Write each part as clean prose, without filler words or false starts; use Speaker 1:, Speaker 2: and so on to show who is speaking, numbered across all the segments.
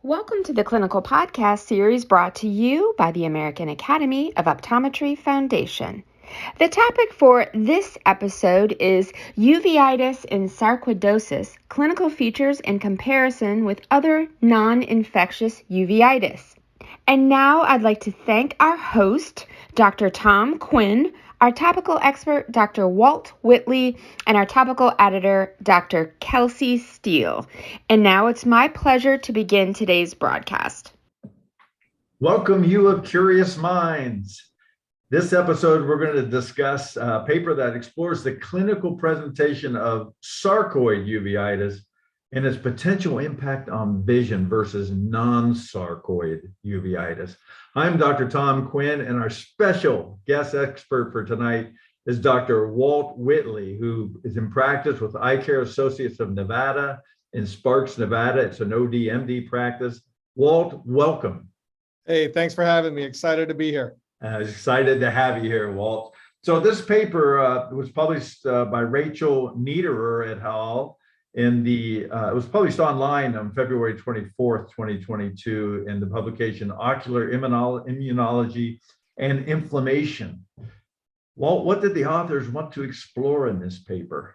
Speaker 1: Welcome to the clinical podcast series brought to you by the American Academy of Optometry Foundation. The topic for this episode is uveitis and sarcoidosis, clinical features in comparison with other non-infectious uveitis. And now I'd like to thank our host, Dr. Tom Quinn, our topical expert, Dr. Walt Whitley, and our topical editor, Dr. Kelsy Steele. And now it's my pleasure to begin today's broadcast.
Speaker 2: Welcome, you of curious minds. This episode, we're going to discuss a paper that explores the clinical presentation of sarcoid uveitis and its potential impact on vision versus non-sarcoid uveitis. I'm Dr. Tom Quinn, and our special guest expert for tonight is Dr. Walt Whitley, who is in practice with Eye Care Associates of Nevada in Sparks, Nevada. It's an OD-MD practice. Walt, welcome.
Speaker 3: Hey, thanks for having me. Excited to be here.
Speaker 2: Excited to have you here, Walt. So this paper was published by Rachel Niederer et al. It was published online on February 24th, 2022 in the publication Ocular Immunology and Inflammation. Walt, what did the authors want to explore in this paper?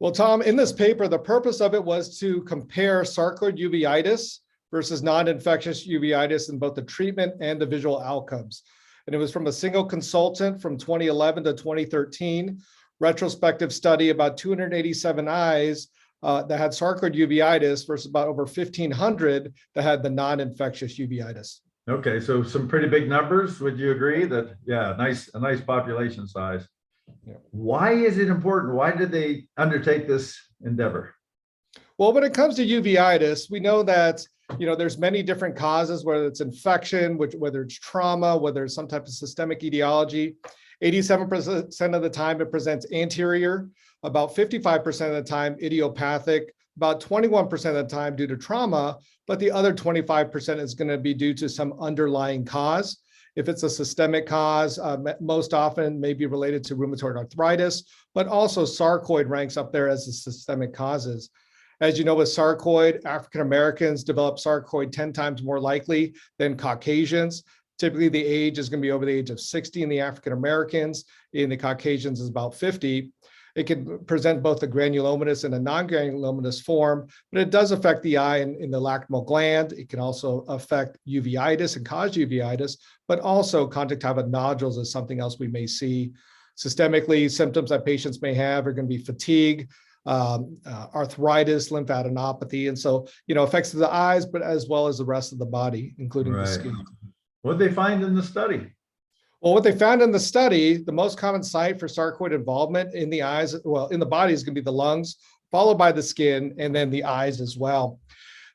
Speaker 3: Well, Tom, in this paper, the purpose of it was to compare sarcoid uveitis versus non-infectious uveitis in both the treatment and the visual outcomes. And it was from a single consultant from 2011 to 2013, retrospective study, about 287 eyes that had sarcoid uveitis versus about over 1,500 that had the non-infectious uveitis.
Speaker 2: Okay, so some pretty big numbers. Would you agree that, yeah, a nice population size? Yeah. Why is it important? Why did they undertake this endeavor?
Speaker 3: Well, when it comes to uveitis, we know that there's many different causes, whether it's infection, whether it's trauma, whether it's some type of systemic etiology. 87% of the time it presents anterior, about 55% of the time idiopathic, about 21% of the time due to trauma, but the other 25% is going to be due to some underlying cause. If it's a systemic cause, most often may be related to rheumatoid arthritis, but also sarcoid ranks up there as the systemic causes. As you know, with sarcoid, African Americans develop sarcoid 10 times more likely than Caucasians. Typically, the age is going to be over the age of 60 in the African Americans. In the Caucasians is about 50. It can present both a granulomatous and a non-granulomatous form, but it does affect the eye in the lacrimal gland. It can also affect uveitis and cause uveitis, but also conjunctiva nodules is something else we may see. Systemically, symptoms that patients may have are going to be fatigue, arthritis, lymphadenopathy, and so affects the eyes, but as well as the rest of the body, including the skin.
Speaker 2: What did they find in the study?
Speaker 3: Well, what they found in the study, the most common site for sarcoid involvement in the eyes, well, in the body is going to be the lungs, followed by the skin, and then the eyes as well.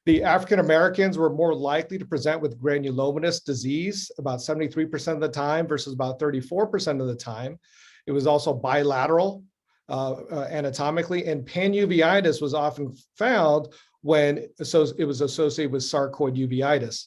Speaker 3: The African Americans were more likely to present with granulomatous disease about 73% of the time versus about 34% of the time. It was also bilateral anatomically, and panuveitis was often found when it was associated with sarcoid uveitis.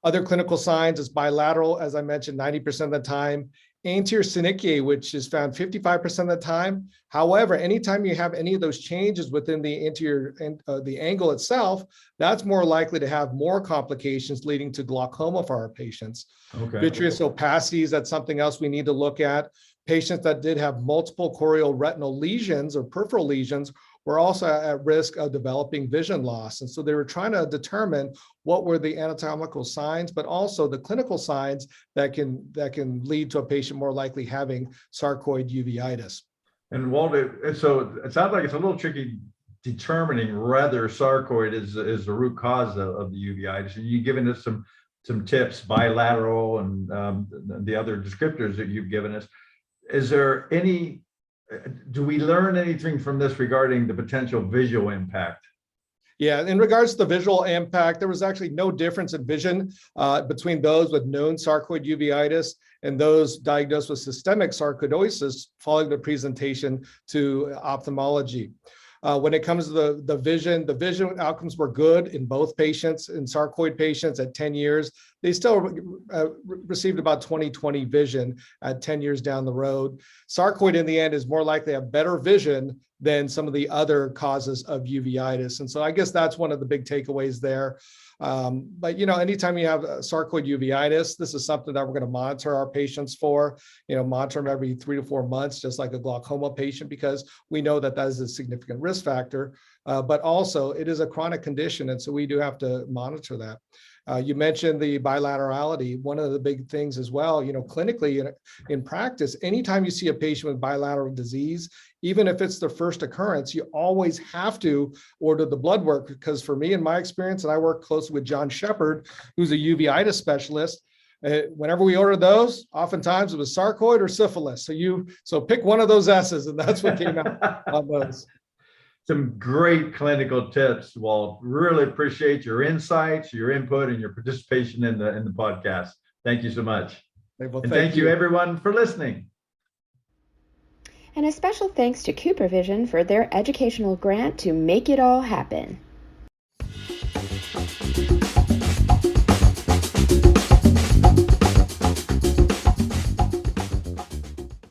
Speaker 3: Other clinical signs is bilateral, as I mentioned, 90% of the time. Anterior syncytiae, which is found 55% of the time. However, anytime you have any of those changes within the anterior the angle itself, that's more likely to have more complications leading to glaucoma for our patients. Okay. Vitreous opacities, that's something else we need to look at. Patients that did have multiple chorioretinal lesions or peripheral lesions were also at risk of developing vision loss. And so they were trying to determine what were the anatomical signs, but also the clinical signs that can lead to a patient more likely having sarcoid uveitis.
Speaker 2: And Walt, so it sounds like it's a little tricky determining whether sarcoid is the root cause of the uveitis. And you've given us some tips, bilateral and the other descriptors that you've given us. Is there any, do we learn anything from this regarding the potential visual impact?
Speaker 3: Yeah, in regards to the visual impact, there was actually no difference in vision between those with known sarcoid uveitis and those diagnosed with systemic sarcoidosis following the presentation to ophthalmology. When it comes to the vision outcomes were good in both patients. In sarcoid patients at 10 years, they still received about 20/20 vision at 10 years down the road. Sarcoid in the end is more likely to have better vision than some of the other causes of uveitis. And so I guess that's one of the big takeaways there. But, anytime you have sarcoid uveitis, this is something that we're going to monitor our patients for, monitor them every 3 to 4 months, just like a glaucoma patient, because we know that is a significant risk factor. But also it is a chronic condition. And so we do have to monitor that. You mentioned the bilaterality. One of the big things as well, clinically in practice, anytime you see a patient with bilateral disease, even if it's the first occurrence, you always have to order the blood work, because for me, in my experience, and I work closely with John Shepard, who's a uveitis specialist, whenever we order those, oftentimes it was sarcoid or syphilis. So pick one of those S's, and that's what came out on those.
Speaker 2: Some great clinical tips, Walt. Really appreciate your insights, your input, and your participation in the podcast. Thank you so much.
Speaker 3: Well,
Speaker 2: and thank you everyone for listening.
Speaker 1: And a special thanks to CooperVision for their educational grant to make it all happen.